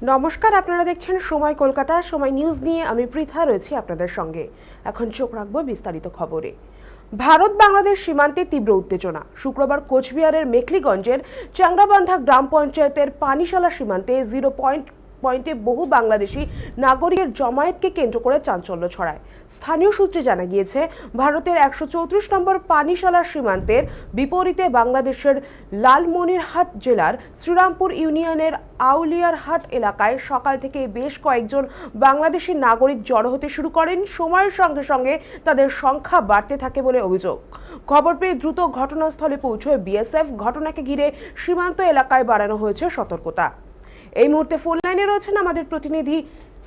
নমস্কার, আপনারা দেখছেন সময় কলকাতা। সময় নিউজ নিয়ে আমি পৃথা রয়েছি আপনাদের সঙ্গে। এখন চোখ রাখবো বিস্তারিত খবরে। ভারত বাংলাদেশ সীমান্তে তীব্র উত্তেজনা। শুক্রবার কোচবিহারের মেখলিগঞ্জের চ্যাংরাবান্ধা গ্রাম পঞ্চায়েতের পানিশালা সীমান্তে পয়েন্টে বহু বাংলাদেশি নাগরিকের জমায়েতকে কেন্দ্র করে চাঞ্চল্য ছড়ায়। স্থানীয় সূত্রে জানা গিয়েছে, ভারতের 134 নম্বর পানিশালা সীমান্তের বিপরীতে বাংলাদেশের লালমনিরহাট জেলার শ্রীরামপুর ইউনিয়নের আউলিয়ারহাট এলাকায় সকাল থেকে বেশ কয়েকজন বাংলাদেশি নাগরিক জড়ো হতে শুরু করেন। সময়ের সঙ্গে সঙ্গে তাদের সংখ্যা বাড়তে থাকে বলে অভিযোগ। খবর পেয়ে দ্রুত ঘটনাস্থলে পৌঁছয় বিএসএফ। ঘটনাকে ঘিরে সীমান্ত এলাকায় বাড়ানো হয়েছে সতর্কতা। এই মুহূর্তে ফোন লাইনে রয়েছেন আমাদের প্রতিনিধি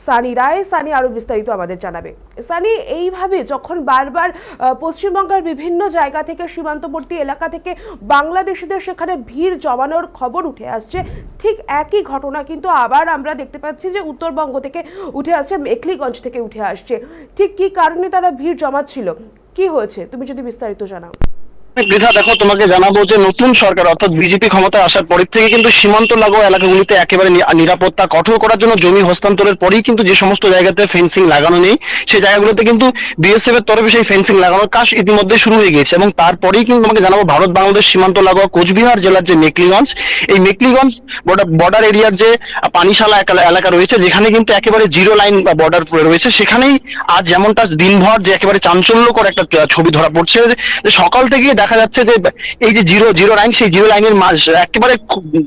সানি রায়। সানি আরো বিস্তারিত আমাদের জানাবে। সানি, এইভাবে যখন বারবার পশ্চিমবঙ্গের বিভিন্ন জায়গা থেকে সীমান্তবর্তী এলাকা থেকে বাংলাদেশিদের সেখানে ভিড় জমানোর খবর উঠে আসছে, ঠিক একই ঘটনা কিন্তু আবার আমরা দেখতে পাচ্ছি যে উত্তরবঙ্গ থেকে উঠে আসছে, মেখলিগঞ্জ থেকে উঠে আসছে। ঠিক কি কারণে তারা ভিড় জমাচ্ছিল, কি হয়েছে, তুমি যদি বিস্তারিত জানাও। বৃথা, দেখো, তোমাকে জানাবো যে নতুন সরকার অর্থাৎ বিজেপি ক্ষমতায় আসার পর থেকে কিন্তু সীমান্ত লাগোয়া এলাকাগুলিতে একেবারে নিরাপত্তা কঠোর করার জন্য জমি হস্তান্তরের পরেই কিন্তু যে সমস্ত জায়গাতে ফেন্সিং লাগানো নেই সেই জায়গাগুলোতে কিন্তু বিএসএফ এর তরফে সেই ফেন্সিং লাগানোর কাজ ইতিমধ্যে শুরু হয়ে গেছে। এবং তারপরেই কিন্তু তোমাকে জানাবো ভারত বাংলাদেশ সীমান্ত লাগোয়া কোচবিহার জেলার যে মেখলিগঞ্জ, এই মেখলিগঞ্জ বর্ডার এরিয়ার যে পানিশালা এলাকা রয়েছে, যেখানে কিন্তু একেবারে জিরো লাইন বর্ডার রয়েছে, সেখানেই আজ যেমনটা দিনভর যে একেবারে চাঞ্চল্যকর একটা ছবি ধরা পড়ছে যে সকাল থেকে দেখা যাচ্ছে যে এই যে জিরো লাইন, সেই জিরো লাইনের একেবারে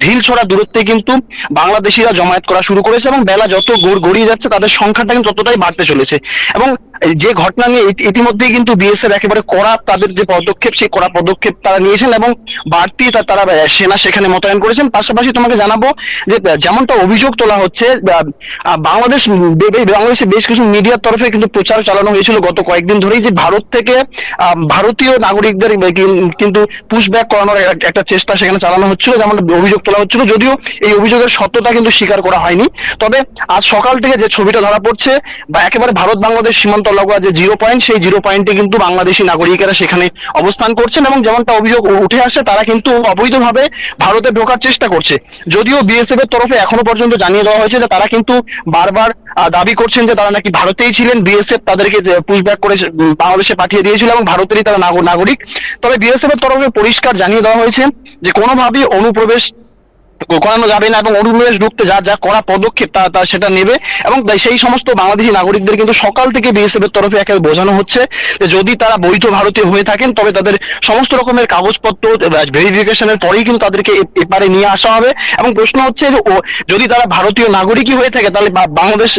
ঢিল ছোড়া দূরত্বে কিন্তু বাংলাদেশিরা জমায়েত করা শুরু করেছে এবং বেলা যত গড়িয়ে যাচ্ছে তাদের সংখ্যাটা কিন্তু ততটাই বাড়তে চলেছে। এবং যে ঘটনা নিয়ে ইতিমধ্যেই কিন্তু বিএসএফ একেবারে কড়া তাদের যে পদক্ষেপ, সেই কড়া পদক্ষেপ তারা নিয়েছেন এবং বাড়তি তারা সেনা সেখানে মোতায়েন করেছেন। পাশাপাশি তোমাকে জানাবো যে যেমনটা অভিযোগ তোলা হচ্ছে, বাংলাদেশে বেশ কিছু মিডিয়ার তরফে কিন্তু প্রচার চালানো হয়েছিল গত কয়েকদিন ধরেই যে ভারত থেকে ভারতীয় নাগরিকদের কিন্তু পুশব্যাক করানোর একটা চেষ্টা সেখানে চালানো হচ্ছিল, যেমন অভিযোগ তোলা হচ্ছিল। যদিও এই অভিযোগের সত্যতা কিন্তু স্বীকার করা হয়নি, তবে আজ সকাল থেকে যে ছবিটা ধরা পড়ছে বা একেবারে ভারত বাংলাদেশ সীমান্ত লাগোয়া যে জিরো পয়েন্ট, সেই জিরো পয়েন্টে কিন্তু বাংলাদেশি নাগরিকেরা সেখানে অবস্থান করছেন এবং যেমনটা অভিযোগ উঠে আসে তারা কিন্তু অবৈধভাবে ভারতে ঢোকার চেষ্টা করছে। যদিও বিএসএফ এর তরফে এখনো পর্যন্ত জানিয়ে দেওয়া হয়েছে যে তারা কিন্তু বারবার দাবি করছেন যে তারা নাকি ভারতেই ছিলেন, বিএসএফ তাদেরকে পুশব্যাক করে বাংলাদেশে পাঠিয়ে দিয়েছিল এবং ভারতেরই তারা নাগরিক। তবে বিএসএফ এর তরফে পরিষ্কার জানিয়ে দেওয়া হয়েছে যে কোনোভাবেই অনুপ্রবেশ করানো যাবে না এবং অনুপ্রবেশ ঢুকতে যা করা পদক্ষেপ তা সেটা নেবে। এবং সেই সমস্ত বাংলাদেশি নাগরিকদের কিন্তু সকাল থেকে বিএসএফ এর তরফে একেবারে বোঝানো হচ্ছে যে যদি তারা বৈধ ভারতীয় হয়ে থাকেন তবে তাদের সমস্ত রকমের কাগজপত্র ভেরিফিকেশনের পরেই কিন্তু তাদেরকে এপারে নিয়ে আসা হবে। এবং প্রশ্ন হচ্ছে যে যদি তারা ভারতীয় নাগরিকই হয়ে থাকে তাহলে বাংলাদেশ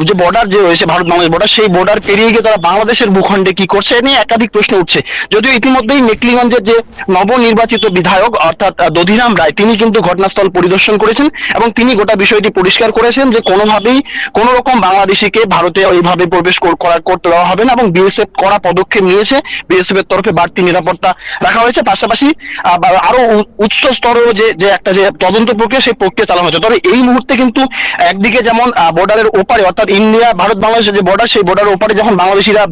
যে বর্ডার যে রয়েছে, ভারত বাংলাদেশ বর্ডার, সেই বর্ডার পেরিয়ে গিয়ে তারা বাংলাদেশের ভূখণ্ডে কি করছে, এ নিয়ে একাধিক প্রশ্ন উঠছে। যদিও ইতিমধ্যেই মেখলিগঞ্জের যে নবনির্বাচিত বিধায়ক অর্থাৎ দধিরাম রায়, তিনি কিন্তু ঘটনাস্থল পরিদর্শন করেছেন এবং তিনি গোটা বিষয়টি পরিষ্কার করেছেন যে কোনোভাবেই কোনো রকম বাংলাদেশিকে ভারতে ওইভাবে প্রবেশ করতে দেওয়া হবে না এবং বিএসএফ কড়া পদক্ষেপ নিয়েছে। বিএসএফ এর তরফে বাড়তি নিরাপত্তা রাখা হয়েছে। পাশাপাশি আরো উচ্চ স্তরেও যে একটা যে তদন্ত প্রক্রিয়া, সেই প্রক্রিয়া চালানো হচ্ছে। তবে এই মুহূর্তে কিন্তু একদিকে যেমন বর্ডারের ওপারে অর্থাৎ ইন্ডিয়া ভারত বাংলাদেশের যে বর্ডার, সেই বর্ডারের ওপারে যখন বাংলাদেশিরা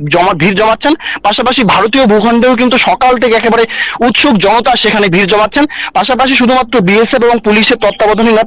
ভিড় জমাচ্ছেন, পাশাপাশি ভারতীয় ভূখণ্ডেও কিন্তু সকাল থেকে একেবারে উৎসুক জনতা সেখানে ভিড় জমাচ্ছেন। পাশাপাশি শুধুমাত্র বিএসএফ এবং পুলিশের তত্ত্বাবধানে না,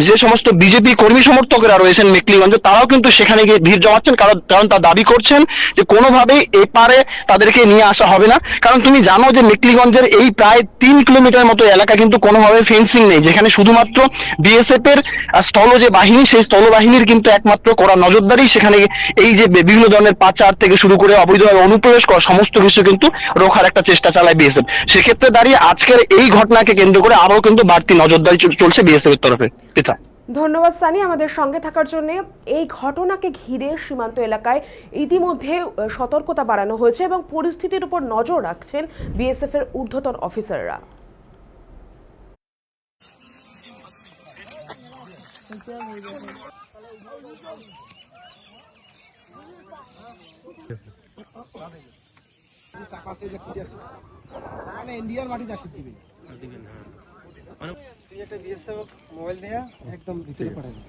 যে সমস্ত বিজেপি কর্মী সমর্থকরা রয়েছেন মেখলিগঞ্জে, তারাও কিন্তু সেখানে গিয়ে ভিড় জমাচ্ছেন। কারণ তারা দাবি করছেন যে কোনোভাবেই এপারে তাদেরকে নিয়ে আসা হবে না। কারণ তুমি জানো যে মেখলিগঞ্জের এই প্রায় 3 কিলোমিটার মতো এলাকা কিন্তু কোনোভাবে ফেন্সিং নেই, যেখানে শুধুমাত্র বিএসএফ এর স্থল যে বাহিনী, সেই স্থল বাহিনীর কিন্তু একমাত্র কড়া নজরদারি সেখানে এই যে বিভিন্ন ধরনের পাচার থেকে শুরু করে অবৈধভাবে অনুপ্রবেশ করা সমস্ত কিছু কিন্তু রোখার একটা চেষ্টা চালায় বিএসএফ। সেক্ষেত্রে দাঁড়িয়ে আজকের এই ঘটনাকে কেন্দ্র করে আরো কিন্তু বাড়তি নজরদারি চলছে বিএসএফ এর তরফে। পিতা, ধন্যবাদ সানি আমাদের সঙ্গে থাকার জন্য। এই ঘটনাকে ঘিরে সীমান্ত এলাকায় ইতিমধ্যে সতর্কতা বাড়ানো হয়েছে এবং পরিস্থিতির উপর নজর রাখছেন বিএসএফ এর ঊর্ধ্বতন অফিসাররা। ইন্ডিয়ার মাটিতে আসি দিবি তুই একটা বিএসএফ মোবাইল নিয়ে একদম ভিতরে পাঠাবি।